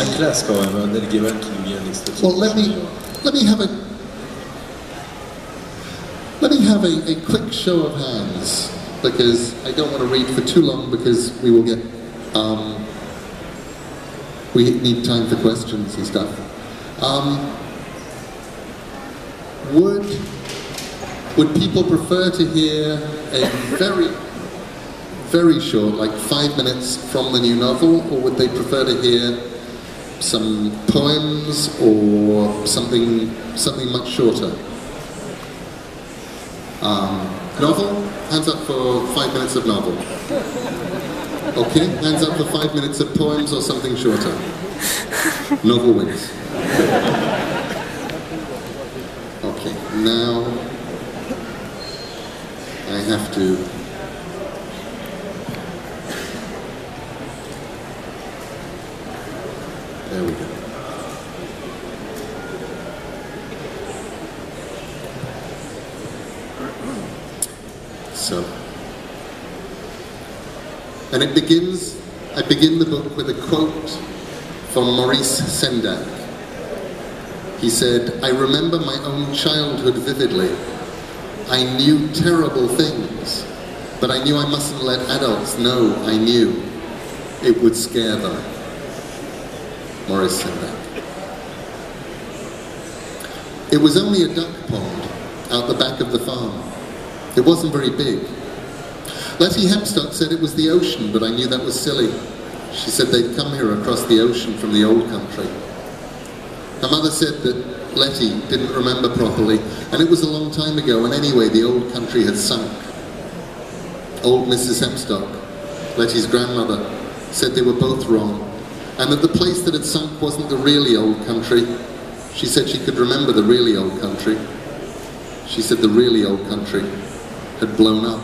Une classe quand même, un Neil Gaiman qui nous vient d'extraire. Well, let me have a quick show of hands, because I don't want to read for too long, because we will get we need time for questions and stuff. Would people prefer to hear a very short, like 5 minutes from the new novel, or would they prefer to hear some poems or something much shorter? Novel? Hands up for 5 minutes of novel. Okay, hands up for 5 minutes of poems or something shorter. Novel wins. Okay, now I have to... There we go. So, and I begin the book with a quote from Maurice Sendak. He said, "I remember my own childhood vividly. I knew terrible things, but I knew I mustn't let adults know I knew. It would scare them." Maurice Sendak. It was only a duck pond out the back of the farm. It wasn't very big. Letty Hempstock said it was the ocean, but I knew that was silly. She said they'd come here across the ocean from the old country. Her mother said that Letty didn't remember properly, and it was a long time ago, and anyway the old country had sunk. Old Mrs. Hempstock, Letty's grandmother, said they were both wrong, and that the place that had sunk wasn't the really old country. She said she could remember the really old country. She said the really old country had blown up.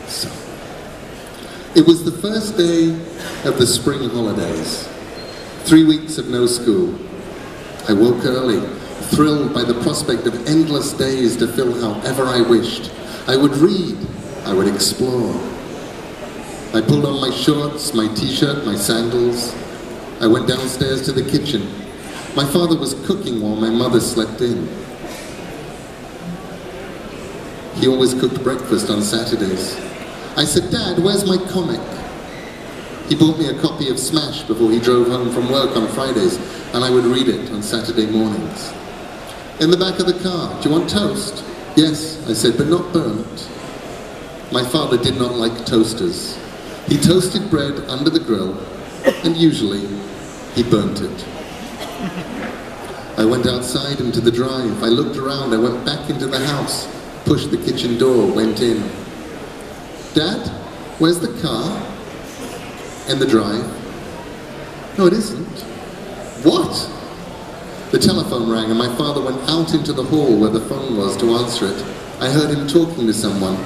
So, it was the first day of the spring holidays. 3 weeks of no school. I woke early, thrilled by the prospect of endless days to fill however I wished. I would read, I would explore. I pulled on my shorts, my t-shirt, my sandals. I went downstairs to the kitchen. My father was cooking while my mother slept in. He always cooked breakfast on Saturdays. I said, "Dad, where's my comic?" He bought me a copy of Smash before he drove home from work on Fridays, and I would read it on Saturday mornings. In the back of the car, "Do you want toast?" "Yes," I said, "but not burnt." My father did not like toasters. He toasted bread under the grill, and usually he burnt it. I went outside into the drive. I looked around. I went back into the house, pushed the kitchen door, went in. "Dad, where's the car?" "In the drive." "No, it isn't." "What?" The telephone rang and my father went out into the hall where the phone was to answer it. I heard him talking to someone.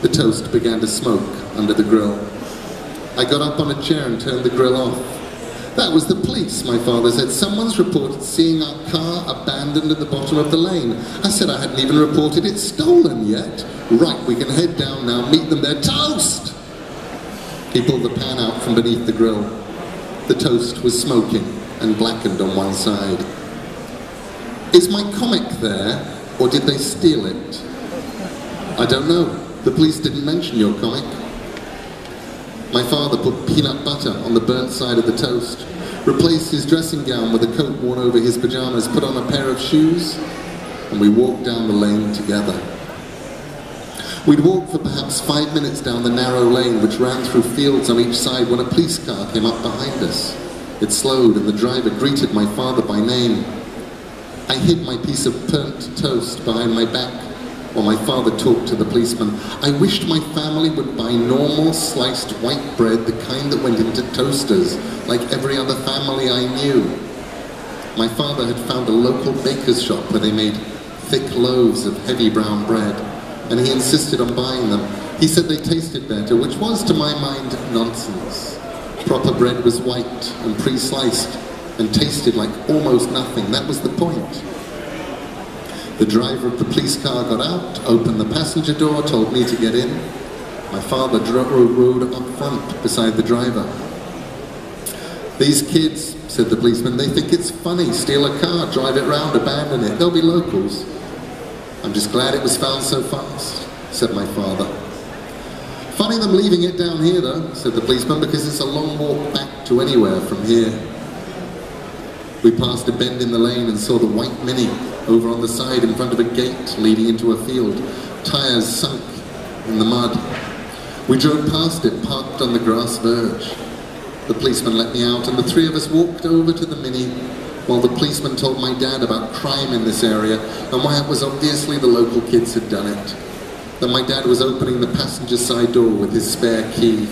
The toast began to smoke under the grill. I got up on a chair and turned the grill off. "That was the police," my father said. "Someone's reported seeing our car abandoned at the bottom of the lane." I said I hadn't even reported it stolen yet. "Right, we can head down now, meet them there." "Toast!" He pulled the pan out from beneath the grill. The toast was smoking and blackened on one side. "Is my comic there, or did they steal it?" "I don't know. The police didn't mention your comic." My father put peanut butter on the burnt side of the toast, replaced his dressing gown with a coat worn over his pajamas, put on a pair of shoes, and we walked down the lane together. We'd walked for perhaps 5 minutes down the narrow lane which ran through fields on each side when a police car came up behind us. It slowed and the driver greeted my father by name. I hid my piece of burnt toast behind my back while my father talked to the policeman. I wished my family would buy normal sliced white bread, the kind that went into toasters, like every other family I knew. My father had found a local baker's shop where they made thick loaves of heavy brown bread, and he insisted on buying them. He said they tasted better, which was, to my mind, nonsense. Proper bread was white and pre-sliced and tasted like almost nothing. That was the point. The driver of the police car got out, opened the passenger door, told me to get in. My father rode up front beside the driver. "These kids," said the policeman, "they think it's funny. Steal a car, drive it round, abandon it. They'll be locals." "I'm just glad it was found so fast," said my father. "Funny them leaving it down here though," said the policeman, "because it's a long walk back to anywhere from here." We passed a bend in the lane and saw the white Mini over on the side in front of a gate leading into a field, tires sunk in the mud. We drove past it, parked on the grass verge. The policeman let me out and the three of us walked over to the Mini while the policeman told my dad about crime in this area and why it was obviously the local kids had done it. That my dad was opening the passenger side door with his spare key.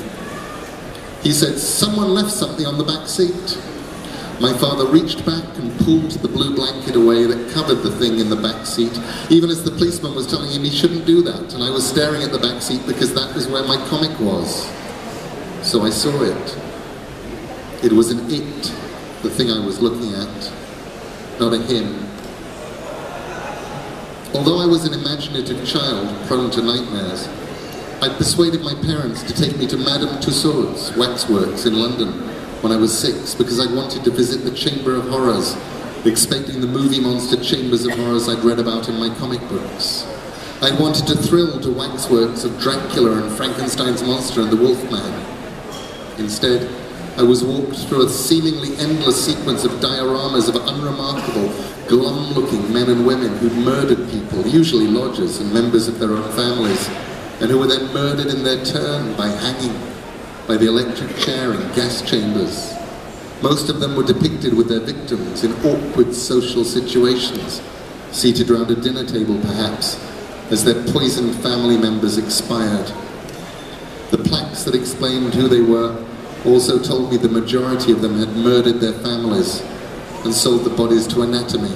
He said, "Someone left something on the back seat." My father reached back and pulled the blue blanket away that covered the thing in the back seat, even as the policeman was telling him he shouldn't do that, and I was staring at the back seat because that was where my comic was. So I saw it. It was an it, the thing I was looking at, not a him. Although I was an imaginative child prone to nightmares, I persuaded my parents to take me to Madame Tussauds waxworks in London when I was 6 because I wanted to visit the Chamber of Horrors, expecting the movie monster chambers of horrors I'd read about in my comic books. I wanted to thrill to waxworks of Dracula and Frankenstein's monster and the Wolfman. Instead, I was walked through a seemingly endless sequence of dioramas of unremarkable, glum-looking men and women who'd murdered people, usually lodgers and members of their own families, and who were then murdered in their turn by hanging, by the electric chair in gas chambers. Most of them were depicted with their victims in awkward social situations, seated around a dinner table perhaps, as their poisoned family members expired. The plaques that explained who they were also told me the majority of them had murdered their families and sold the bodies to anatomy.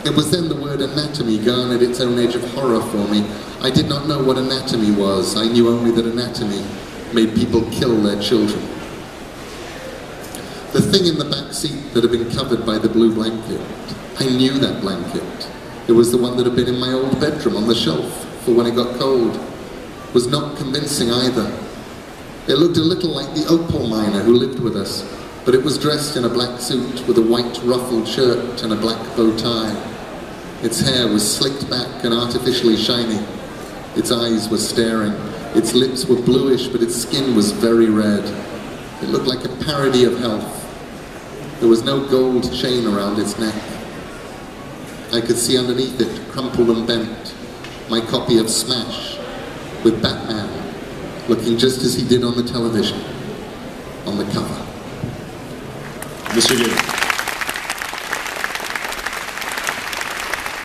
It was then the word anatomy garnered its own edge of horror for me. I did not know what anatomy was. I knew only that anatomy made people kill their children. The thing in the back seat that had been covered by the blue blanket, I knew that blanket. It was the one that had been in my old bedroom on the shelf for when it got cold. It was not convincing either. It looked a little like the opal miner who lived with us, but it was dressed in a black suit with a white ruffled shirt and a black bow tie. Its hair was slicked back and artificially shiny. Its eyes were staring. Its lips were bluish, but its skin was very red. It looked like a parody of health. There was no gold chain around its neck. I could see underneath it, crumpled and bent, my copy of Smash, with Batman looking just as he did on the television, on the cover. Monsieur Gaiman.